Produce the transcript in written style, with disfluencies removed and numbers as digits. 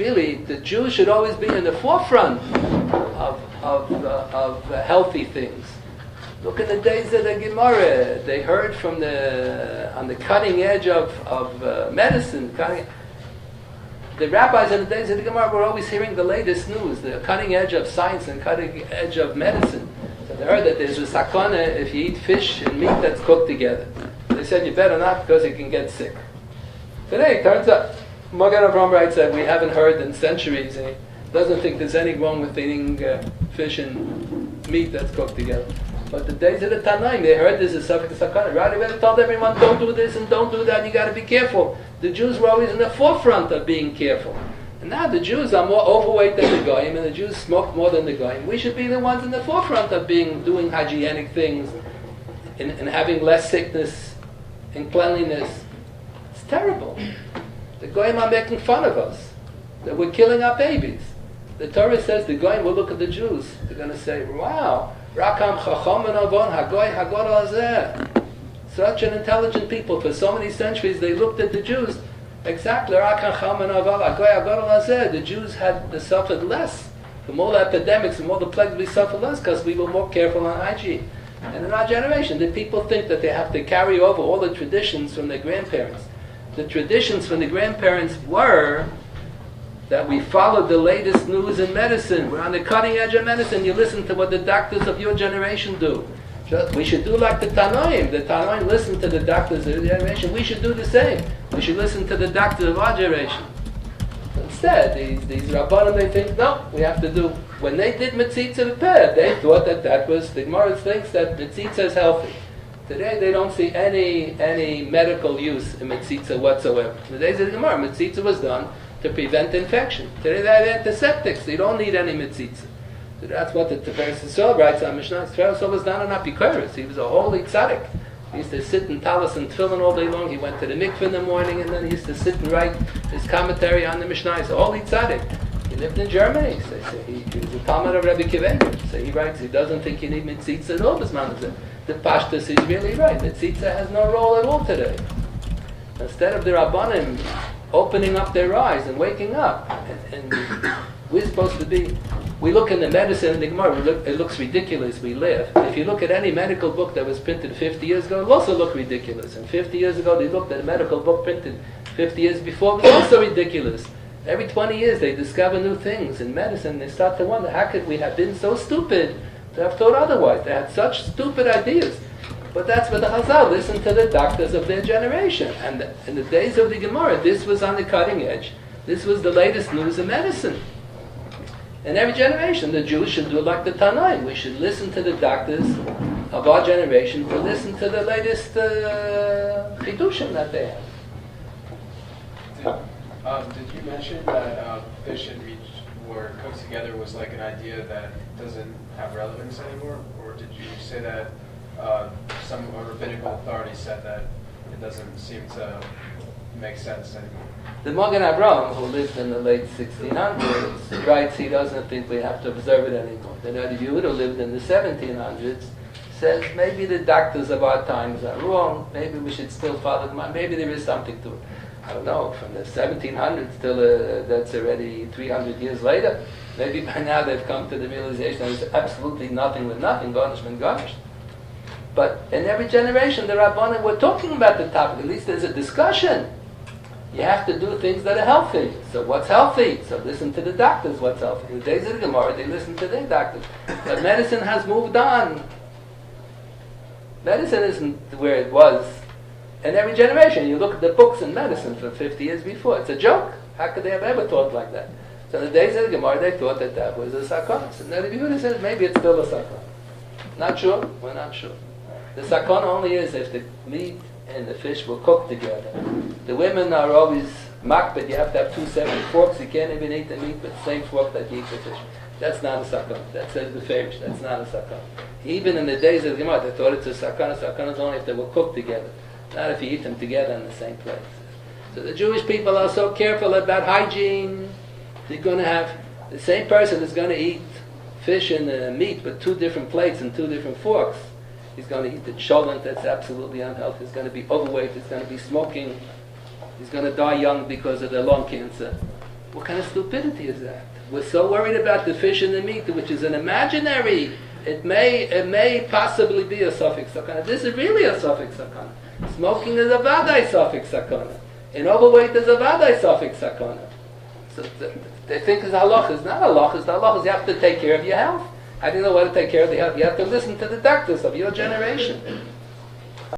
really, the Jews should always be in the forefront of healthy things. Look in the days of the Gemara, they heard on the cutting edge of medicine. The rabbis in the days of the Gemara were always hearing the latest news, the cutting edge of science and cutting edge of medicine. So they heard that there's a sakana if you eat fish and meat that's cooked together. They said you better not because you can get sick. Today, it turns out, Magen Avraham writes that we haven't heard in centuries, and he doesn't think there's anything wrong with eating fish and meat that's cooked together. But the days of the Tanaim, they heard this is subject to sakana. Rabbi told everyone, don't do this and don't do that, you got to be careful. The Jews were always in the forefront of being careful. And now the Jews are more overweight than the Goyim, and the Jews smoke more than the Goyim. We should be the ones in the forefront of doing hygienic things, and having less sickness and cleanliness. It's terrible. The Goyim are making fun of us, that we're killing our babies. The Torah says the Goyim will look at the Jews. They're going to say, wow, Rakam Chacham and Avon, Hagoy Hagor Azeh. Such an intelligent people. For so many centuries they looked at the Jews. Exactly. Rakam Chacham and Avon, Hagoy Hagor Azeh. The Jews they suffered less. From all the epidemics, from all the plagues, we suffered less because we were more careful on hygiene. And in our generation, the people think that they have to carry over all the traditions from their grandparents. The traditions from the grandparents were that we followed the latest news in medicine. We're on the cutting edge of medicine. You listen to what the doctors of your generation do. We should do like the Tanoim. The Tanoim listen to the doctors of their generation. We should do the same. We should listen to the doctors of our generation. Instead, these Rabbanim, they think, no, we have to do. When they did Metzitza Peh, they thought that was, the Gemara thinks that Metzitza is healthy. Today they don't see any medical use in Metzitza whatsoever. In the days of the Gemara, Metzitza was done to prevent infection. Today they have antiseptics, so you don't need any Metzitza. So that's what the Tiferes Yisrael writes on Mishnah. Tiferes Yisrael was not an Apikoros. He was a holy tzaddik. He used to sit in talis and tefillin all day long. He went to the mikveh in the morning, and then he used to sit and write his commentary on the Mishnah. He's a holy tzaddik. He lived in Germany. So he was a Talmud of Rabbi Kivenger. So he writes, he doesn't think you need mitzitza at all. The Pashtus is really right. Mitzitza has no role at all today. Instead of the Rabbanim opening up their eyes and waking up, and we're supposed to be. We look in the medicine in the Gemara, it looks ridiculous, we laugh. If you look at any medical book that was printed 50 years ago, it will also look ridiculous. And 50 years ago, they looked at a medical book printed 50 years before, it was also ridiculous. Every 20 years, they discover new things in medicine. They start to wonder, how could we have been so stupid to have thought otherwise? They had such stupid ideas. But that's what the Chazal listened to the doctors of their generation. And in the days of the Gemara, this was on the cutting edge. This was the latest news in medicine. In every generation, the Jews should do like the Tanaim. We should listen to the doctors of our generation to listen to the latest chidushim that they have. Did you mention that fish and meat were cooked together was like an idea that doesn't have relevance anymore? Or did you say that some rabbinical authority said that it doesn't seem to make sense anymore? The Magen Avraham, who lived in the late 1600s, writes he doesn't think we have to observe it anymore. The Rabbi Yehuda, who lived in the 1700s, says maybe the doctors of our times are wrong, maybe we should still follow them, maybe there is something to it. I don't know, from the 1700s till that's already 300 years later, maybe by now they've come to the realization that there's absolutely nothing with nothing, garnished and garnished. But in every generation, the Rabbanim were talking about the topic, at least there's a discussion. You have to do things that are healthy. So what's healthy? So listen to the doctors, what's healthy. In the days of the Gemara, they listen to their doctors. But medicine has moved on. Medicine isn't where it was in every generation. You look at the books in medicine from 50 years before. It's a joke. How could they have ever thought like that? So in the days of the Gemara, they thought that was a sakana. So now the Yehuda says maybe it's still a sakana. Not sure. We're not sure. The sakana only is if the meat and the fish will cook together. The women are always makbid. You have to have 2 separate forks. You can't even eat the meat with the same fork that you eat the fish. That's not a sakana. That says the Farish. That's not a sakana. Even in the days of the Gemara, they thought it's a sakana. Sakana is only if they will cook together, not if you eat them together in the same place. So the Jewish people are so careful about hygiene. They're going to have the same person is going to eat fish and meat with 2 different plates and 2 different forks. He's going to eat the cholent that's absolutely unhealthy. He's going to be overweight. He's going to be smoking. He's going to die young because of the lung cancer. What kind of stupidity is that? We're so worried about the fish and the meat, which is an imaginary. It may possibly be a suffix sakana. This is really a suffix sakana. Smoking is a vadai suffix sakana. And overweight is a vadai suffix sakana. So they think it's halach. It's not halach. It's halach. Is you have to take care of your health. How do you know what to take care of the health? You have to listen to the doctors of your generation.